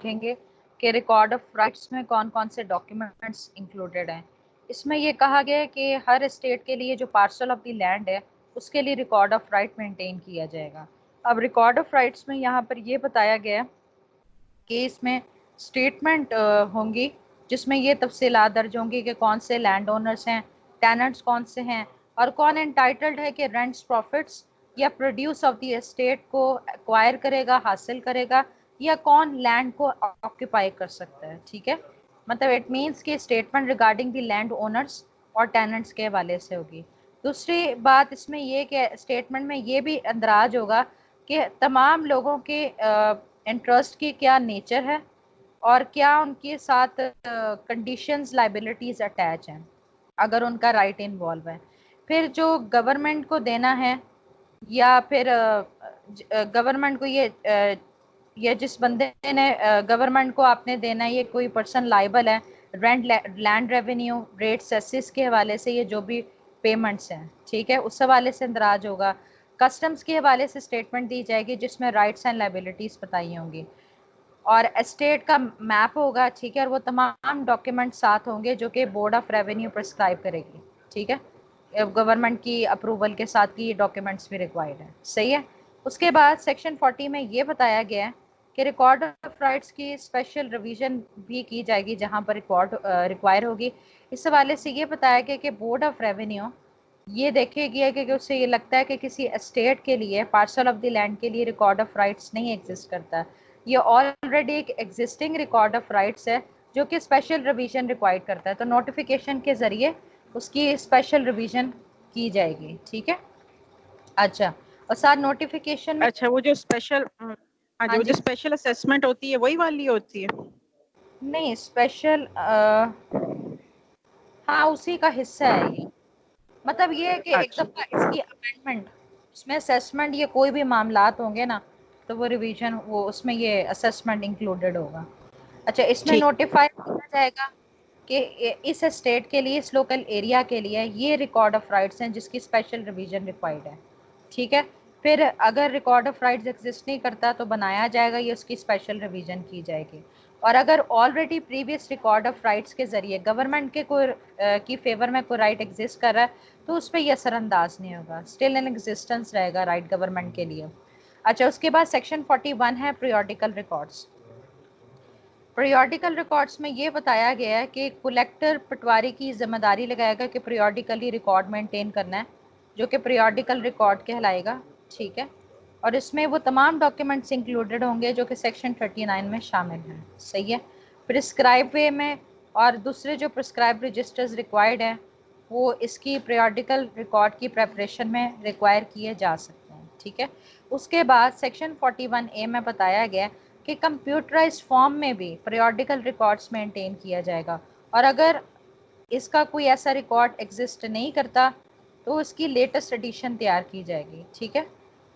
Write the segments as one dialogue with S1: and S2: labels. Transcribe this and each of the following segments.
S1: देखेंगे कि record of rights में कौन कौन से डॉक्यूमेंट्स इंक्लूडेड हैं। इसमें ये कहा गया है कि हर स्टेट के लिए जो पार्सल ऑफ द लैंड है उसके लिए रिकॉर्ड ऑफ राइट मेंटेन किया जाएगा। अब रिकॉर्ड ऑफ राइट्स में यहाँ पर ये बताया गया है कि इसमें स्टेटमेंट होंगी जिसमें ये तफसीलात दर्ज होंगी कि कौन से लैंड ओनर्स हैं, टेनेंट्स कौन से हैं, और कौन एंटाइटल्ड है कि रेंट्स, प्रॉफिट्स या प्रोड्यूस ऑफ द एस्टेट को एक्वायर करेगा, हासिल करेगा, या कौन लैंड को ऑक्यूपाई कर सकता है। ठीक है, मतलब इट मीन्स कि statement regarding the land owners और टेनेंट्स के हवाले से होगी। दूसरी बात इसमें ये कि स्टेटमेंट में ये भी अंदराज होगा कि तमाम लोगों के इंटरेस्ट की क्या नेचर है और क्या उनके साथ कंडीशंस, लाइबिलिटीज अटैच हैं अगर उनका राइट इन्वॉल्व है। फिर जो गवर्नमेंट को देना है या फिर गवर्नमेंट को ये जिस बंदे ने गवर्नमेंट को आपने देना है, ये कोई पर्सन लाइबल है रेंट, लैंड रेवेन्यू, रेट, सेसिस के हवाले से ये जो भी पेमेंट्स हैं, ठीक है, उस हवाले से इंदराज होगा। कस्टम्स के हवाले से स्टेटमेंट दी जाएगी जिसमें राइट्स एंड लाइबिलिटीज बताई होंगी, और एस्टेट का मैप होगा, ठीक है, और वो तमाम डॉक्यूमेंट साथ होंगे जो कि बोर्ड ऑफ रेवेन्यू प्रिस्क्राइब करेगी। ठीक है, गवर्नमेंट की अप्रूवल के साथ की ये डॉक्यूमेंट्स भी रिक्वायर्ड है। सही है। उसके बाद सेक्शन 40 में ये बताया गया है कि रिकॉर्ड ऑफ राइट्स की स्पेशल रिवीजन भी की जाएगी जहां पर रिकॉर्ड रिक्वायर होगी। इस हवाले से ये बताया गया कि बोर्ड ऑफ रेवेन्यू ये देखेगी है कि उससे ये लगता है कि किसी एस्टेट के लिए, पार्सल ऑफ द लैंड के लिए रिकॉर्ड ऑफ राइट्स नहीं एग्जिस्ट करता, ये ऑलरेडी एक एग्जिस्टिंग रिकॉर्ड ऑफ राइट्स है जो कि स्पेशल रिवीजन रिक्वायर्ड करता है, तो नोटिफिकेशन के जरिए उसकी स्पेशल रिवीजन की जाएगी। ठीक है। अच्छा, और साथ नोटिफिकेशन में,
S2: अच्छा, वो जो स्पेशल, हाँ जी,
S1: हाँ
S2: वो जो
S1: जी,
S2: स्पेशल असेसमेंट होती है वही वाली होती है?
S1: नहीं स्पेशल, हाँ उसी का हिस्सा है ये। मतलब ये है कि एक
S2: अच्छा
S1: दफा इसकी अमेंडमेंट, उसमें असेसमेंट, ये कोई भी मामलात होंगे ना तो वो रिवीजन, वो उसमें ये असेसमेंट इंक्लूडेड होगा। अच्छा, इसमें
S2: ठीक।
S1: नोटिफाई किया जाएगा कि इस स्टेट के लिए, इस लोकल एरिया के लिए ये रिकॉर्ड ऑफ राइट्स हैं जिसकी स्पेशल रिवीजन रिक्वायर्ड है। ठीक है। फिर अगर रिकॉर्ड ऑफ राइट्स एग्जिस्ट नहीं करता तो बनाया जाएगा, ये उसकी स्पेशल रिवीजन की जाएगी। और अगर already previous record of rights के जरिए गवर्नमेंट के कोई की फेवर में कोई राइट एग्जिस्ट कर रहा है तो उस पर यह असरअंदाज नहीं होगा, स्टिल इन एग्जिस्टेंस रहेगा राइट गवर्नमेंट के लिए। अच्छा, उसके बाद सेक्शन 41 है पीरियोडिकल रिकॉर्ड्स। पीरियोडिकल रिकॉर्ड्स में ये बताया गया है कि कलेक्टर पटवारी की जिम्मेदारी लगाएगा कि पीरियोडिकली रिकॉर्ड मेंटेन करना है, जो कि पीरियोडिकल रिकॉर्ड कहलाएगा। ठीक है, और इसमें वो तमाम डॉक्यूमेंट्स इंक्लूडेड होंगे जो कि सेक्शन 39 में शामिल हैं। सही है। प्रिस्क्राइब वे में और दूसरे जो प्रिस्क्राइब रजिस्टर्स रिक्वायर्ड हैं वो इसकी पीरियोडिकल रिकॉर्ड की प्रेपरेशन में रिक्वायर किए जा सकते हैं। ठीक है। उसके बाद सेक्शन 41A में बताया गया कि कंप्यूटराइज्ड फॉर्म में भी पीरियोडिकल रिकॉर्ड्स मेंटेन किया जाएगा, और अगर इसका कोई ऐसा रिकॉर्ड एग्जिस्ट नहीं करता तो उसकी लेटेस्ट एडिशन तैयार की जाएगी। ठीक है,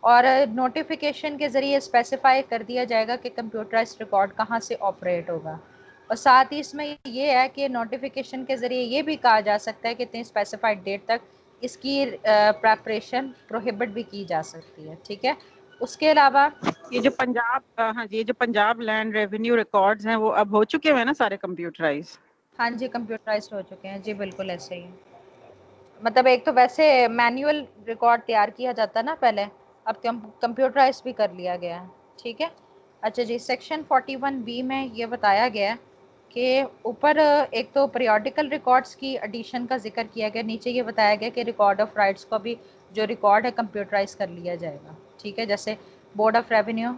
S1: और नोटिफिकेशन के ज़रिए स्पेसिफाई कर दिया जाएगा कि कंप्यूटराइज्ड रिकॉर्ड कहाँ से ऑपरेट होगा। और साथ ही इसमें ये है कि नोटिफिकेशन के ज़रिए ये भी कहा जा सकता है कि इतनी स्पेसिफाइड डेट तक इसकी प्रेपरेशन प्रोहिबिट भी की जा सकती है। ठीक है। उसके अलावा
S2: ये जो पंजाब, हाँ जी, ये जो पंजाब लैंड रेवेन्यू रिकॉर्ड्स हैं वो अब हो चुके हैं ना सारे कंप्यूटराइज?
S1: हाँ जी, कंप्यूटराइज्ड हो चुके हैं जी, बिल्कुल ऐसे ही। मतलब एक तो वैसे मैनुअल रिकॉर्ड तैयार किया जाता ना पहले, अब कंप्यूटराइज भी कर लिया गया है। ठीक है। अच्छा जी, सेक्शन 41B में ये बताया गया है कि ऊपर एक तो पीरियोडिकल रिकॉर्ड्स की एडिशन का जिक्र किया गया, नीचे ये बताया गया कि रिकॉर्ड ऑफ राइट्स को भी जो रिकॉर्ड है कंप्यूटराइज कर लिया जाएगा। ठीक है, जैसे बोर्ड ऑफ रेवेन्यू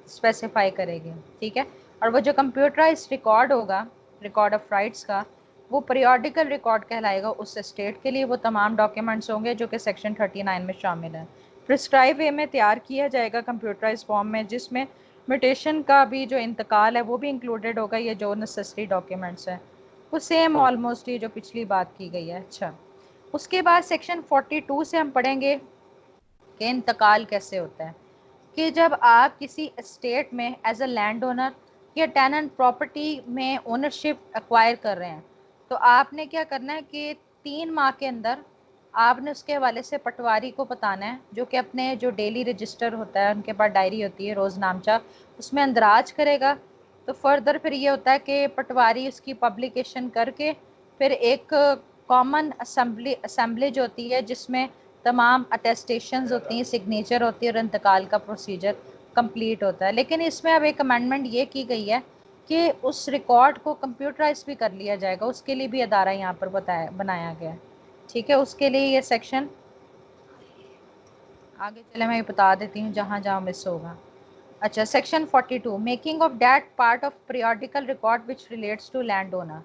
S1: स्पेसिफाई करेगी। ठीक है, और वो जो कंप्यूटराइज रिकॉर्ड होगा रिकॉर्ड ऑफ राइट्स का, वो पीरियोडिकल रिकॉर्ड कहलाएगा उस स्टेट के लिए। वो तमाम डॉक्यूमेंट्स होंगे जो कि सेक्शन 39 में शामिल है। प्रिस्क्राइब वे में तैयार किया जाएगा कंप्यूटराइज फॉर्म में, जिसमें म्यूटेशन का भी जो इंतकाल है वो भी इंक्लूडेड होगा। ये जो नेसेसरी डॉक्यूमेंट्स हैं वो सेम ऑलमोस्ट ये जो पिछली बात की गई है। अच्छा, उसके बाद सेक्शन 42 से हम पढ़ेंगे कि इंतकाल कैसे होता है। कि जब आप किसी स्टेट में एज अ लैंड ओनर या टेनेंट प्रॉपर्टी में ओनरशिप एक्वायर कर रहे हैं तो आपने क्या करना है कि 3 माह के अंदर आपने उसके हवाले से पटवारी को बताना है, जो कि अपने जो डेली रजिस्टर होता है, उनके पास डायरी होती है रोज़नामचा, उसमें अंदराज करेगा तो फर्दर फिर ये होता है कि पटवारी उसकी पब्लिकेशन करके फिर एक कॉमन असेंबली होती है जिसमें तमाम अटेस्टेशंस होती हैं, सिग्नेचर होती है और इंतकाल का प्रोसीजर कंप्लीट होता है। लेकिन इसमें अब एक अमेंडमेंट ये की गई है कि उस रिकॉर्ड को कंप्यूटराइज भी कर लिया जाएगा, उसके लिए भी अदारा यहाँ पर बनाया गया है। ठीक है, उसके लिए ये सेक्शन आगे चले मैं ये बता देती हूँ जहाँ जहाँ मिस होगा। अच्छा, section 42 making of that part of periodical record which relates to landowner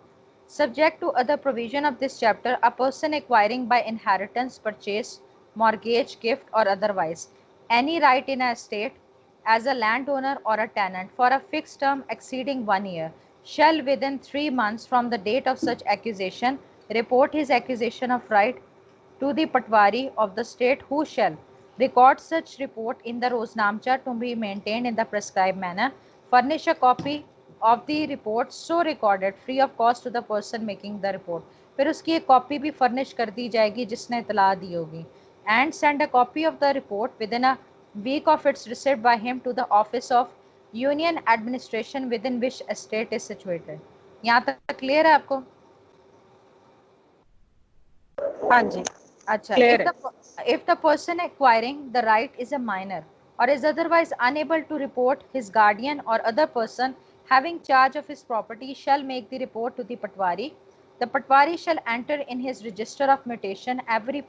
S1: subject to other provision of this chapter a person acquiring by inheritance, purchase, mortgage, gift or otherwise any right in a estate as a landowner or a tenant for a fixed term exceeding 1 year shall within 3 months from the date of such acquisition report his acquisition of right to the Patwari of the state who shall record such report in the Roznamcha to be maintained in the prescribed manner, furnish a copy of the report so recorded free of cost to the person making the report. फिर उसकी एक copy भी furnish कर दी जाएगी जिसने इतला दी होगी, and send a copy of the report within a week of its receipt by him to the office of union administration within which estate is situated. यहाँ तक क्लियर है आपको?
S2: हाँ जी,
S1: अच्छा,
S2: clear है।
S1: if the person acquiring the right is a minor or is otherwise unable to report, his guardian or other person having charge of his property shall make the report to the Patwari. The Patwari shall enter in his register of mutation every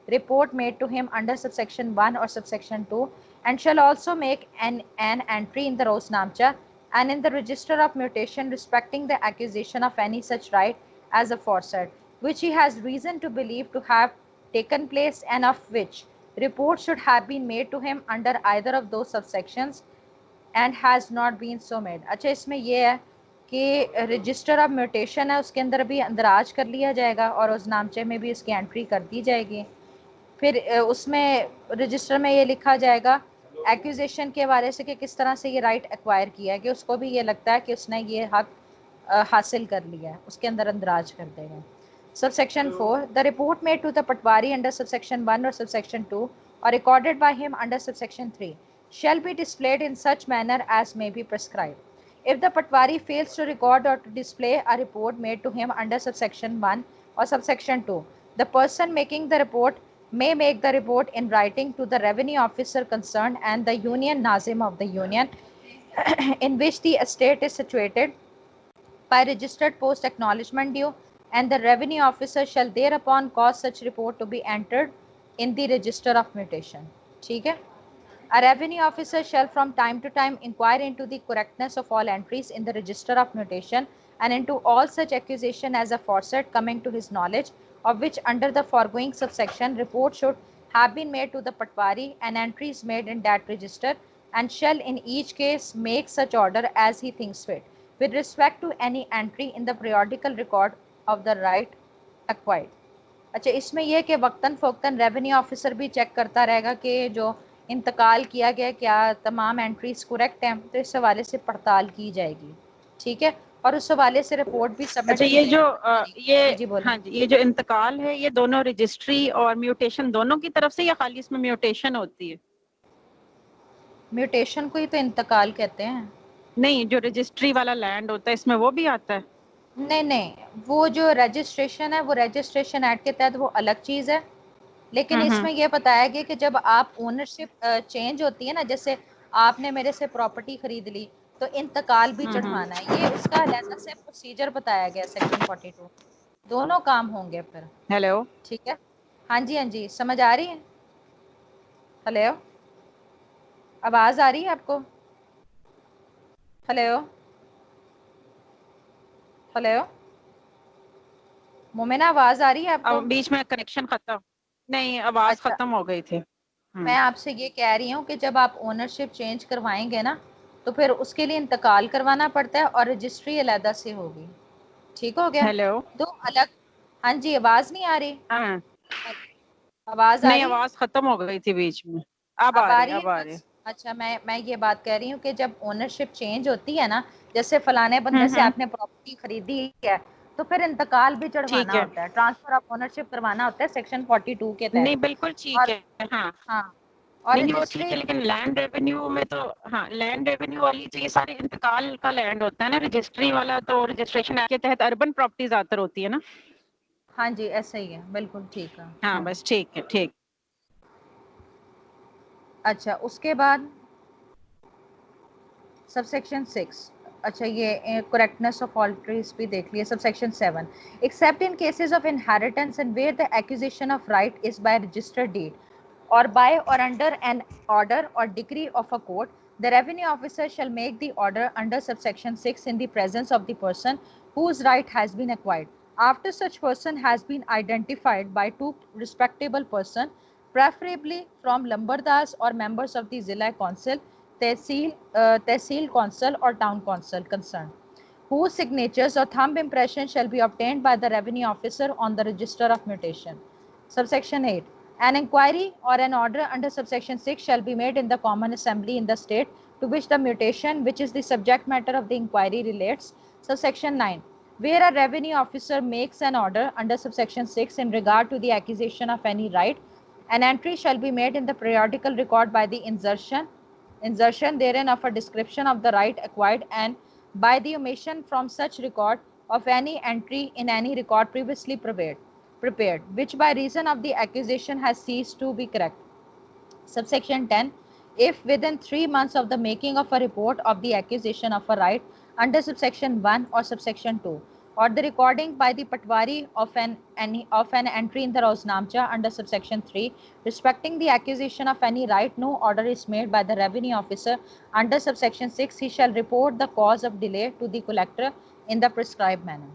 S1: report made to him under subsection 1 or subsection 2 and shall also make an entry in the Roznamcha and in the register of mutation respecting the acquisition of any such right as aforesaid, which he has reason to believe to have taken place and of which report should have been made to him under either of those subsections and has not been so made. अच्छा, इसमें ये है कि register of mutation है उसके अंदर भी अंदराज कर लिया जाएगा और उस नामचे में भी उसकी एंट्री कर दी जाएगी। फिर उसमें रजिस्टर में ये लिखा जाएगा एक्विजिशन के हवाले से कि किस तरह से ये राइट एक्वायर किया है, कि उसको भी ये लगता है कि उसने ये हक हासिल कर लिया है, उसके अंदर अंदराज कर देगा। Subsection 4. The report made to the Patwari under subsection 1 or subsection 2 or recorded by him under subsection 3 shall be displayed in such manner as may be prescribed. If the Patwari fails to record or to display a report made to him under subsection 1 or subsection 2, the person making the report may make the report in writing to the revenue officer concerned and the union Nazim of the union in which the estate is situated by registered post acknowledgement due, and the revenue officer shall thereupon cause such report to be entered in the register of mutation. ठीक है? A revenue officer shall from time to time inquire into the correctness of all entries in the register of mutation and into all such accusation as aforesaid coming to his knowledge, of which under the foregoing subsection report should have been made to the Patwari and entries made in that register, and shall in each case make such order as he thinks fit with respect to any entry in the periodical record of the right acquired. अच्छा, इसमें यह कि वक्तन फ़ौक्तन revenue officer भी check करता रहेगा कि जो इंतकाल किया गया क्या तमाम एंट्रीज करेक्ट हैं, तो इस हवाले से पड़ताल की जाएगी। ठीक है, और उस हवाले से रिपोर्ट भी सबमिट
S2: अच्छा, ये जो ये
S1: जी बोलो।
S2: हाँ जी, ये जो इंतकाल है ये दोनों रजिस्ट्री और म्यूटेशन दोनों की तरफ से या खाली इसमें म्यूटेशन होती है?
S1: म्यूटेशन को ही तो इंतकाल कहते हैं।
S2: नहीं, जो रजिस्ट्री वाला लैंड होता है इसमें वो भी आता है?
S1: नहीं, वो जो रजिस्ट्रेशन है वो रजिस्ट्रेशन एक्ट के तहत वो अलग चीज़ है, लेकिन इसमें यह बताया गया कि जब आप ओनरशिप चेंज होती है ना, जैसे आपने मेरे से प्रॉपर्टी खरीद ली तो इंतकाल भी चढ़वाना है, ये उसका अलग से प्रोसीजर बताया गया सेक्शन 42। दोनों काम होंगे फिर।
S2: हेलो,
S1: ठीक है, हाँ जी, समझ आ रही है? हेलो, आवाज आ रही है आपको? हेलो हेलो मोमिना, आवाज आ रही है आपको?
S2: अब बीच में कनेक्शन खत्म। नहीं, आवाज
S1: अच्छा,
S2: खत्म हो गई थी।
S1: मैं आपसे ये कह रही हूँ कि जब आप ओनरशिप चेंज करवाएंगे ना तो फिर उसके लिए इंतकाल करवाना पड़ता है और रजिस्ट्री अलहदा से होगी। ठीक हो गया?
S2: हेलो,
S1: दो अलग। हाँ जी, आवाज नहीं आ रही?
S2: हाँ,
S1: आवाज आ
S2: नहीं
S1: रही है?
S2: आवाज खत्म हो गई थी बीच में। अब
S1: अब
S2: आ
S1: आ
S2: रही,
S1: रही है
S2: अब आ रही।
S1: बस। अच्छा, मैं ये बात कह रही हूँ कि जब ओनरशिप चेंज होती है ना, जैसे फलाने बंदे से आपने प्रॉपर्टी खरीदी है तो फिर इंतकाल भी
S2: ठीक
S1: चढ़वाना
S2: है,
S1: होता है, ट्रांसफर ऑफ ओनरशिप करवाना होता है सेक्शन 42 के
S2: नहीं
S1: तहत।
S2: बिल्कुल ठीक
S1: और
S2: है। हाँ,
S1: हाँ, और
S2: नहीं नहीं वो ठीक है,
S1: रजिस्ट्री
S2: लेकिन लैंड रेवेन्यू में तो, हाँ लैंड रेवेन्यू वाली तो ये सारे इंतकाल का लैंड होता है ना, रजिस्ट्री वाला तो रजिस्ट्रेशन एक्ट के तहत अर्बन प्रॉपर्टी ज्यादातर होती है ना।
S1: हाँ जी ऐसा ही है, बिल्कुल ठीक है।
S2: हाँ बस ठीक है, ठीक।
S1: अच्छा उसके बाद सबसेक्शन 6, अच्छा ये करेक्टनेस ऑफ ऑल्टरीज भी देख लिया। Subsection 7, except in cases of inheritance and where the acquisition of right is by registered deed or by or under an order or decree of a court, the revenue officer shall make the order under subsection 6 in the presence of the person whose right has been acquired. After such person has been identified by two respectable persons, preferably from Lambardars or members of the Zilla Council, Tehsil Council or Town Council concerned, whose signatures or thumb impression shall be obtained by the revenue officer on the register of mutation. Subsection 8, an inquiry or an order under subsection 6 shall be made in the common assembly in the state to which the mutation, which is the subject matter of the inquiry, relates. Subsection 9, where a revenue officer makes an order under subsection 6 in regard to the acquisition of any right, an entry shall be made in the periodical record by the insertion therein of a description of the right acquired, and by the omission from such record of any entry in any record previously prepared, which by reason of the accusation has ceased to be correct. Subsection 10, if within 3 months of the making of a report of the accusation of a right under subsection 1 or subsection 2, or the recording by the patwari of an entry in the Roznamcha under subsection 3 respecting the accusation of any right, no order is made by the revenue officer under subsection 6, he shall report the cause of delay to the collector in the prescribed manner.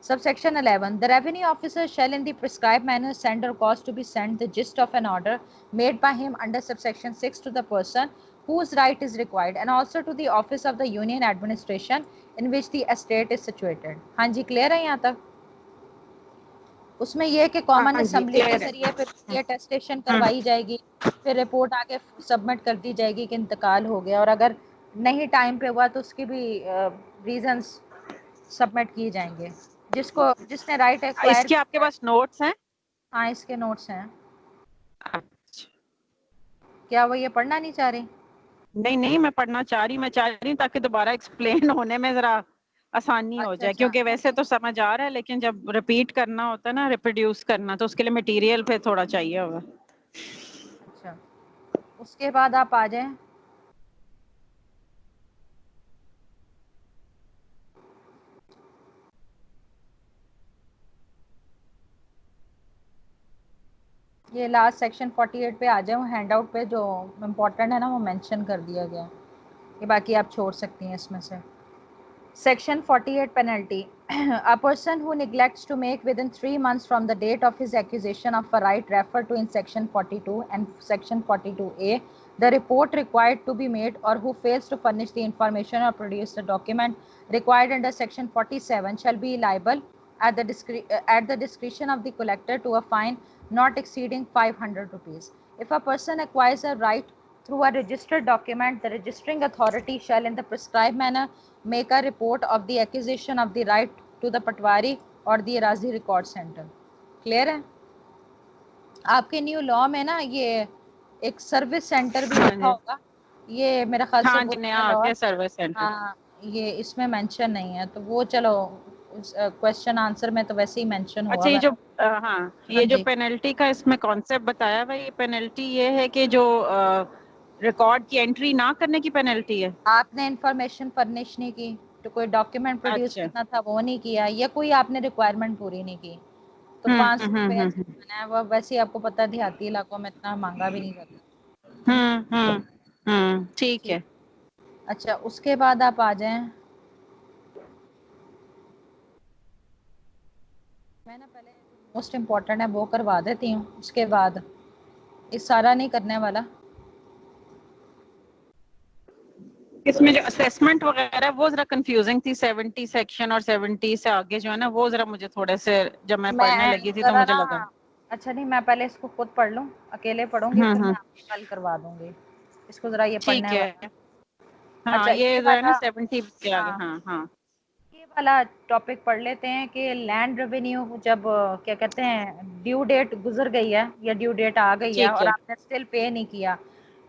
S1: Subsection 11, the revenue officer shall in the prescribed manner send or cause to be sent the gist of an order made by him under subsection 6 to the person whose right is required, and also to the office of the union administration in which the estate is situated. हाँ जी clear है यहाँ तक? उसमें यह है कि common assembly के जरिए फिर ये टेस्टेशन करवाई जाएगी, फिर रिपोर्ट आके सबमिट कर दी जाएगी कि इंतकाल हो गया, और अगर नहीं टाइम पे हुआ तो उसकी भी रीजंस सबमिट किए जाएंगे। जिसने राइट एक्वायर,
S2: इसके आपके पास नोट्स हैं?
S1: हाँ इसके नोट्स हैं।
S2: अच्छा।
S1: क्या वो ये पढ़ना नहीं चाह रही?
S2: नहीं नहीं मैं पढ़ना चाह रही हूँ ताकि दोबारा एक्सप्लेन होने में जरा आसानी हो जाए, क्योंकि वैसे तो समझ आ रहा है लेकिन जब रिपीट करना होता है ना, रिप्रोड्यूस करना, तो उसके लिए मटेरियल पे थोड़ा चाहिए होगा।
S1: अच्छा उसके बाद आप आ जाएं ये लास्ट सेक्शन 48 पे आ जाऊँ। हैंडआउट पे जो इम्पोर्टेंट है ना वो मेंशन कर दिया गया, ये बाकी आप छोड़ सकती हैं इसमें से। Section 48 penalty. A person who neglects to make within 3 months from the date of his accusation of a right referred to in section 42 and section 42A the report required to be made, or who fails to furnish the information or produce the document required under section 47 shall be liable at the discretion of the collector to a fine not exceeding 500 rupees. If a person acquires a right through a registered document, the registering authority shall in the prescribed manner make a report of the acquisition of the right to the पटवारी और the Erazi record center. Clear है? आपके new law में ना ये एक service centre भी लिखा होगा, ये मेरे ख्याल से वो नया लॉ है।
S2: सर्विस सेंटर,
S1: हाँ ये इसमें मेंशन नहीं है, तो वो चलो क्वेश्चन आंसर में तो वैसे ही मेंशन हुआ।
S2: अच्छा ये जो हाँ ये जो पेनल्टी का इसमें कॉन्सेप्ट बताया हुआ, ये पेनल्टी ये है कि जो रिकॉर्ड की एंट्री ना करने की पेनल्टी है।
S1: आपने इंफॉर्मेशन फर्निश नहीं की, तो कोई डॉक्यूमेंट प्रोड्यूस करना था वो नहीं किया, या कोई आपने रिक्वायरमेंट पूरी नहीं की, तो 500 रुपये जुर्माना है। वो वैसे ही आपको पता है देहाती इलाकों में इतना महंगा भी नहीं जाता।
S2: ठीक है।
S1: अच्छा उसके बाद आप आ जाएं, मैं ना पहले मोस्ट इम्पोर्टेंट है वो करवा देती हूँ, उसके बाद इस सारा नहीं करने वाला।
S2: इसमें जो असेसमेंट वगैरह वो जरा कंफ्यूजिंग थी, 70 सेक्शन और 70 से आगे जो है ना वो जरा मुझे थोड़े से जब मैं पढ़ने लगी थी तो मुझे लगा
S1: अच्छा नहीं मैं पहले इसको खुद पढ़ लूँ, अकेले पढ़ूंगी फिर मैं आपको कल करवा दूंगी इसको, जरा ये पढ़ने वाला।
S2: हाँ
S1: अच्छा
S2: ये जो है ना 70 के आगे। हाँ हाँ
S1: वाला टॉपिक पढ़ लेते हैं कि लैंड रेवेन्यू जब क्या कहते हैं ड्यू डेट गुजर गई है या ड्यू डेट आ गई है
S2: ठीक
S1: और
S2: है,
S1: आपने स्टिल पे नहीं किया,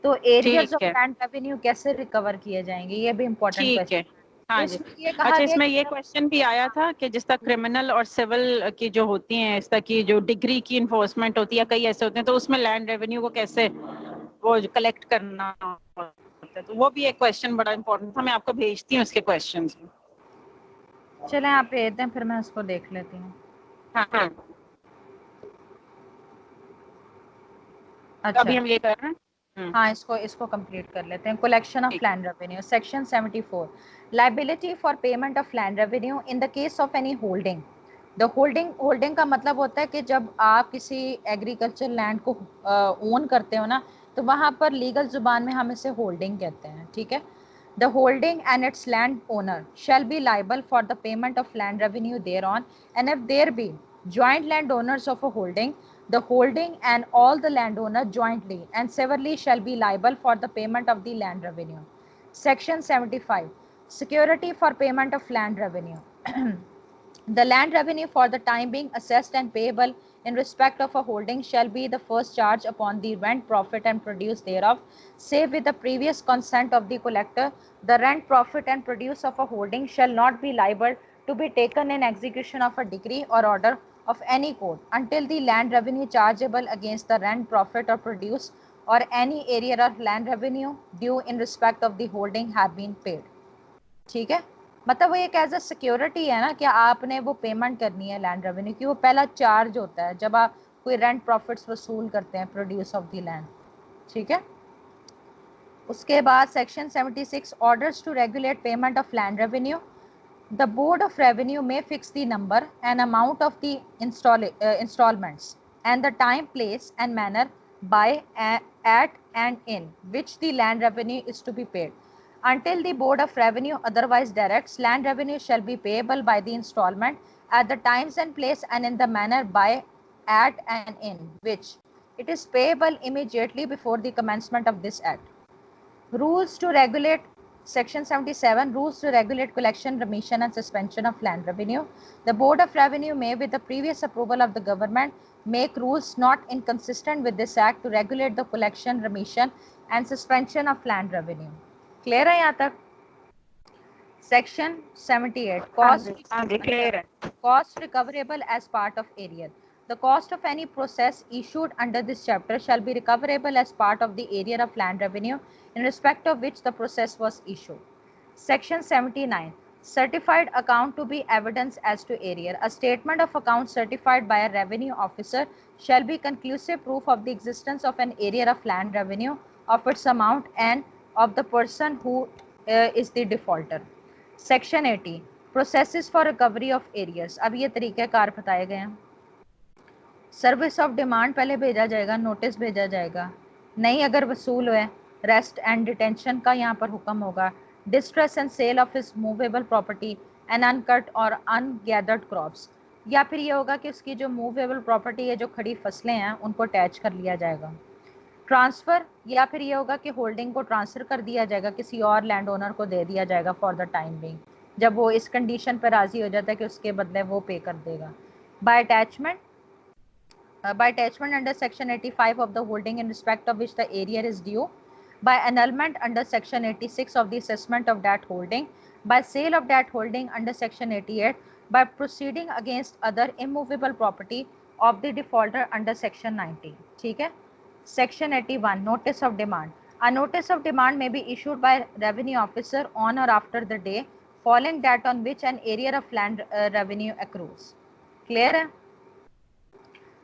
S1: तो एरियर्स
S2: ठीक
S1: ऑफ
S2: है,
S1: लैंड रेवेन्यू कैसे रिकवर किए जाएंगे, ये भी इम्पोर्टेंट
S2: ठीक है।
S1: क्वेश्चन। तो
S2: हाँ जी।
S1: इसमें ये कहा
S2: अच्छा,
S1: गया
S2: इसमें
S1: कि
S2: ये क्वेश्चन भी आया था कि जिस तक क्रिमिनल और सिविल की जो होती हैं, इस तक की जो डिग्री की इन्फोर्समेंट होती है, कई ऐसे होते हैं, तो उसमें लैंड रेवेन्यू को कैसे वो कलेक्ट करना होता है, तो वो भी एक क्वेश्चन बड़ा इंपॉर्टेंट था। मैं आपको भेजती हूँ उसके क्वेश्चंस।
S1: चलें आप भेज दें, फिर मैं उसको देख लेती हूँ।
S2: हाँ हाँ,
S1: अच्छा,
S2: अभी हम ये कर रहे हैं।
S1: हाँ इसको इसको कंप्लीट कर लेते हैं। कलेक्शन ऑफ
S2: ठीक।
S1: Land revenue, section 74, liability for payment of land revenue in the case of any holding. The holding, holding का मतलब होता है कि जब आप किसी एग्रीकल्चर लैंड को ओन करते हो ना, तो वहाँ पर लीगल जुबान में हम इसे होल्डिंग कहते हैं, ठीक है। The holding and it's land owner shall be liable for the payment of land revenue thereon, and if there be joint landowners of a holding, the holding and all the landowner jointly and severally shall be liable for the payment of the land revenue. Section 75, security for payment of land revenue. The land revenue for the time being assessed and payable in respect of a holding shall be the first charge upon the rent, profit and produce thereof, save with the previous consent of the collector. The rent, profit and produce of a holding shall not be liable to be taken in execution of a decree or order of any court until the land revenue chargeable against the rent, profit or produce or any area of land revenue due in respect of the holding have been paid. ठीक है, मतलब वो एक as a security है ना कि आपने वो पेमेंट करनी है लैंड रेवेन्यू की। वो पहला चार्ज होता है जब आप कोई रेंट प्रॉफिट्स वसूल करते हैं प्रोड्यूस ऑफ द लैंड, ठीक है। उसके बाद section 76, orders to regulate payment of land revenue. The board of revenue may fix the number and amount of the instalments and the time, place and manner by at and in which the land revenue is to be paid. Until the Board of Revenue otherwise directs, land revenue shall be payable by the installment at the times and place and in the manner by, at and in which it is payable immediately before the commencement of this act. Rules to regulate, section 77, rules to regulate collection, remission and suspension of land revenue. The Board of Revenue may, with the previous approval of the government, make rules not inconsistent with this act to regulate the collection, remission and suspension of land revenue. Clear है यहाँ तक? Section 78, cost recoverable as part of arrear. The cost of any process issued under this chapter shall be recoverable as part of the arrear of land revenue in respect of which the process was issued. Section 79, certified account to be evidence as to arrear. A statement of account certified by a revenue officer shall be conclusive proof of the existence of an arrear of land revenue, of its amount and of the person who is the defaulter. Section 80, processes for recovery of arrears. अब ये तरीक़ाकार बताए गए हैं। Service of demand पहले भेजा जाएगा, notice भेजा जाएगा, नहीं अगर वसूल हुए रेस्ट एंड डिटेंशन का यहाँ पर हुक्म होगा। Distress and sale of his movable property and uncut or ungathered crops, या फिर ये होगा कि उसकी जो मूवेबल प्रॉपर्टी है, जो खड़ी फसलें हैं, उनको अटैच कर लिया जाएगा। ट्रांसफ़र, या फिर ये होगा कि होल्डिंग को ट्रांसफ़र कर दिया जाएगा, किसी और लैंड ओनर को दे दिया जाएगा फॉर द टाइम बिंग, जब वो इस कंडीशन पर राज़ी हो जाता है कि उसके बदले वो पे कर देगा। By attachment, by attachment under section 85 of the holding in respect of which the arrear is due, by annulment under section 86 of the assessment of that holding, by sale of that holding under section 88, by proceeding against other immovable property of the defaulter under section 90. ठीक है। Section 81, notice of demand. A notice of demand may be issued by revenue officer on or after the day following that on which an arrear of land revenue accrues. Clear है?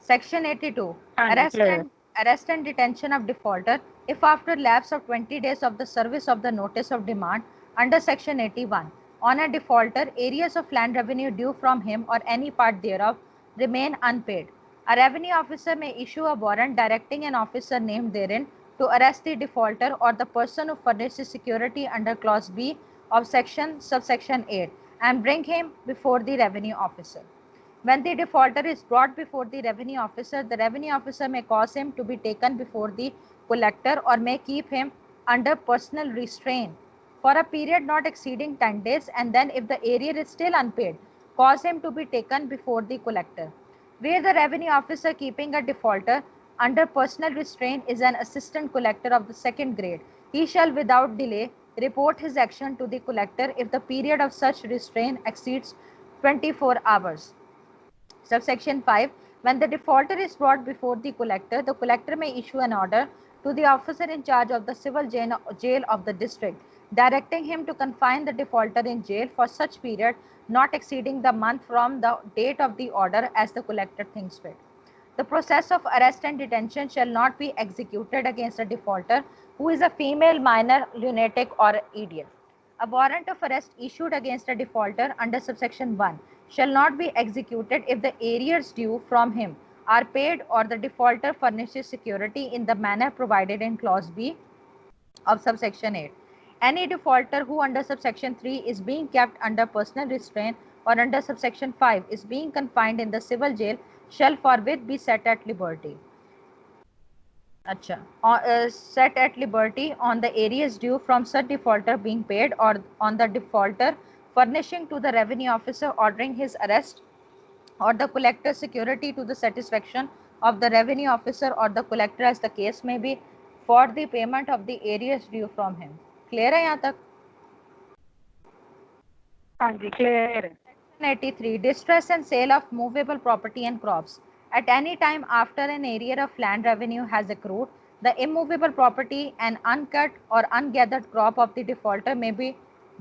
S1: Section 82, arrest and detention of defaulter. If after lapse of 20 days of the service of the notice of demand under section 81 on a defaulter, areas of land revenue due from him or any part thereof remain unpaid, a revenue officer may issue a warrant directing an officer named therein to arrest the defaulter or the person who furnishes security under clause B of subsection 8 and bring him before the revenue officer. When the defaulter is brought before the revenue officer may cause him to be taken before the collector or may keep him under personal restraint for a period not exceeding 10 days, and then if the arrear is still unpaid, cause him to be taken before the collector. Where the revenue officer keeping a defaulter under personal restraint is an assistant collector of the second grade, he shall without delay report his action to the collector if the period of such restraint exceeds 24 hours. Subsection 5. When the defaulter is brought before the collector may issue an order to the officer in charge of the civil jail of the district, directing him to confine the defaulter in jail for such period not exceeding the month from the date of the order as the collector thinks fit. The process of arrest and detention shall not be executed against a defaulter who is a female, minor, lunatic, or idiot. A warrant of arrest issued against a defaulter under subsection 1 shall not be executed if the arrears due from him are paid or the defaulter furnishes security in the manner provided in clause B of subsection 8. Any defaulter who under subsection 3 is being kept under personal restraint or under subsection 5 is being confined in the civil jail shall forthwith be set at liberty. Set at liberty on the arrears due from such defaulter being paid or on the defaulter furnishing to the revenue officer ordering his arrest or the collector security to the satisfaction of the revenue officer or the collector as the case may be for the payment of the arrears due from him. Clear है यहाँ तक?
S2: हाँ जी, clear है.
S1: 83. Distress and sale of movable property and crops. At any time after an arrear of land revenue has accrued, the immovable property and uncut or ungathered crop of the defaulter may be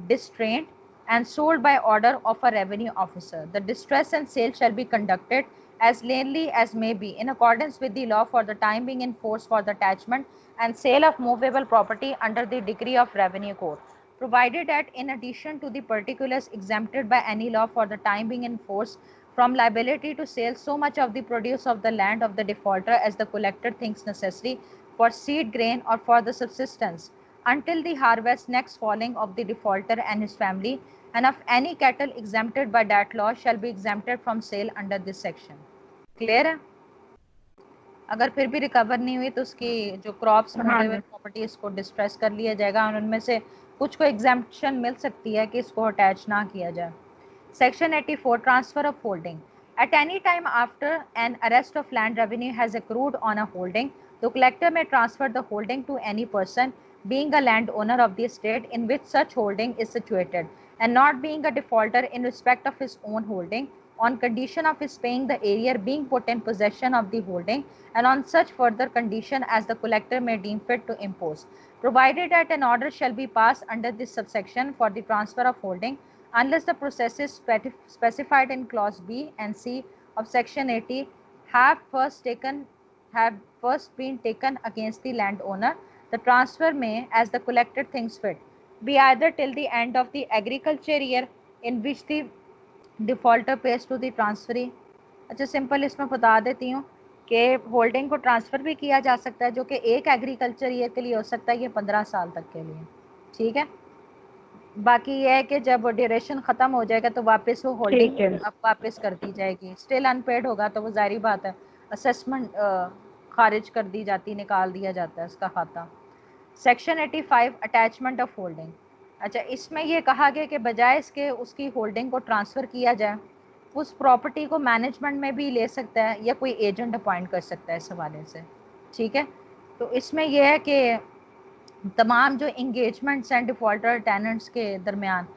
S1: distrained and sold by order of a revenue officer. The distress and sale shall be conducted as lately as may be in accordance with the law for the time being in force for the attachment and sale of movable property under the decree of revenue code, provided that in addition to the particulars exempted by any law for the time being in force from liability to sell so much of the produce of the land of the defaulter as the collector thinks necessary for seed grain or for the subsistence until the harvest next falling of the defaulter and his family, and of any cattle exempted by that law shall be exempted from sale under this section. Clear है? अगर फिर भी recover नहीं हुई तो उसकी जो crops movable property इसको डिस्ट्रेस कर लिया जाएगा और उनमें से कुछ को एग्जेम्पशन मिल सकती है कि इसको अटैच ना किया जाए. Section 84. Transfer of holding. At any time after an arrest of land revenue has accrued on a holding, the collector may transfer the holding to any person being a landowner of the estate in which such holding is situated and not being a defaulter in respect of his own holding, on condition of his paying the arrear being put in possession of the holding and on such further condition as the collector may deem fit to impose, provided that an order shall be passed under this subsection for the transfer of holding unless the processes specified in clause B and C of section 80 have first been taken against the landowner. The transfer may, as the collector thinks fit, be either till the end of the agriculture year in which the defaulter pays to the transferee. अच्छा, simple इसमें बता देती हूँ कि holding को transfer भी किया जा सकता है जो कि एक एग्रीकल्चर ईयर के लिए हो सकता है, ये 15 साल तक के लिए. ठीक है. बाकी ये है कि जब ड्यूरेशन ख़त्म हो जाएगा तो वापस वो होल्डिंग अब वापस कर दी जाएगी. स्टिल अनपेड होगा तो वो जारी बात है असेसमेंट खारिज कर दी जाती, निकाल दिया जाता है उसका खाता. सेक्शन 85. Attachment of holding. अच्छा, इसमें ये कहा गया कि बजाय इसके उसकी होल्डिंग को ट्रांसफ़र किया जाए, उस प्रॉपर्टी को मैनेजमेंट में भी ले सकता है या कोई एजेंट अपॉइंट कर सकता है इस हवाले से. ठीक है. तो इसमें यह है कि तमाम जो इंगेजमेंट्स हैं डिफ़ॉल्टर टेनेंट्स के दरमियान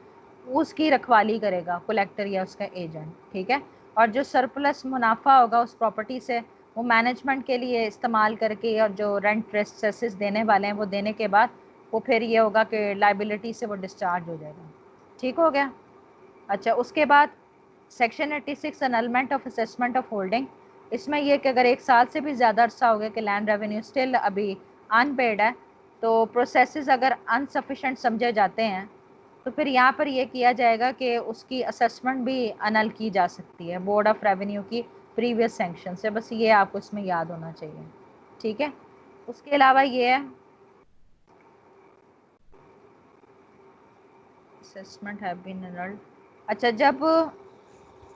S1: उसकी रखवाली करेगा कलेक्टर या उसका एजेंट. ठीक है. और जो सरप्लस मुनाफा होगा उस प्रॉपर्टी से वो मैनेजमेंट के लिए इस्तेमाल करके और जो रेंट सेसेस देने वाले हैं वो देने के बाद वो फिर ये होगा कि लाइबिलिटी से वो डिस्चार्ज हो जाएगा. ठीक हो गया. अच्छा, उसके बाद section 86. अनलमेंट of assessment of holding. इसमें यह कि अगर 1 साल से भी ज़्यादा अर्सा हो गया कि लैंड रेवेन्यू स्टिल अभी अनपेड है तो प्रोसेसेस अगर अनसफिशेंट समझे जाते हैं तो फिर यहाँ पर यह किया जाएगा कि उसकी असेसमेंट भी अनल की जा सकती है बोर्ड ऑफ रेवेन्यू की प्रीवियस सैंक्शन से. बस ये आपको इसमें याद होना चाहिए. ठीक है. उसके अलावा ये है असेसमेंट हैव बीन अनल्ड. अच्छा, जब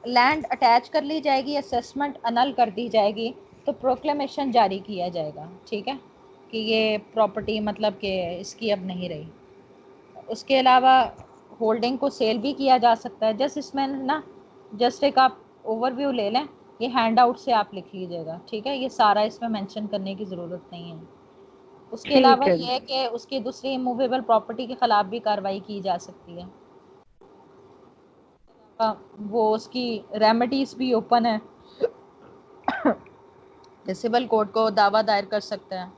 S1: लैंड अटैच कर ली जाएगी, असेसमेंट अनल कर दी जाएगी तो प्रोक्लेमेशन जारी किया जाएगा. ठीक है, कि ये प्रॉपर्टी मतलब कि इसकी अब नहीं रही. उसके अलावा होल्डिंग को सेल भी किया जा सकता है। जस्ट इसमें ना जस्ट एक आप ओवरव्यू ले लें, ये हैंड आउट से आप लिख लीजिएगा, ठीक है। ये सारा इसमें मेंशन करने की ज़रूरत नहीं है। उसके
S2: ठीक
S1: अलावा
S2: है
S1: ये है कि उसकी दूसरी इमूवेबल प्रॉपर्टी के खिलाफ भी कार्रवाई की जा सकती है। वो उसकी रेमेडीज भी ओपन है, सिविल कोर्ट को दावा दायर कर सकते हैं।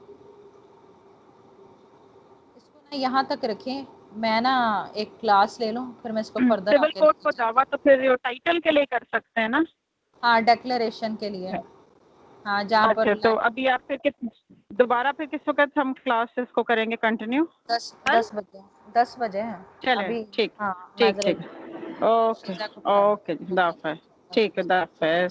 S1: इसको ना यहाँ तक रखें, मैं ना एक क्लास ले लूँ, फिर मैं इसको फर्दर
S2: सिविल
S1: आगे
S2: कोर्ट
S1: लेके
S2: को
S1: चलती
S2: दावा
S1: हूँ।
S2: तो फिर टाइटल के लिए कर सकते हैं ना?
S1: हाँ, डिक्लेरेशन के लिए। हाँ, जहाँ पर
S2: अच्छा, तो अभी आप फिर दोबारा फिर किस वक्त हम क्लासेस को करेंगे कंटिन्यू?
S1: 10 बजे, 10 बजे हैं
S2: चले,
S1: अभी।
S2: ठीक
S1: हाँ,
S2: ठीक ठीक।
S1: माजरत।
S2: ओके,
S1: जज़ाकुमुल्लाह।
S2: ओके, दाफ़ है। ठीक है, दाफ़ है।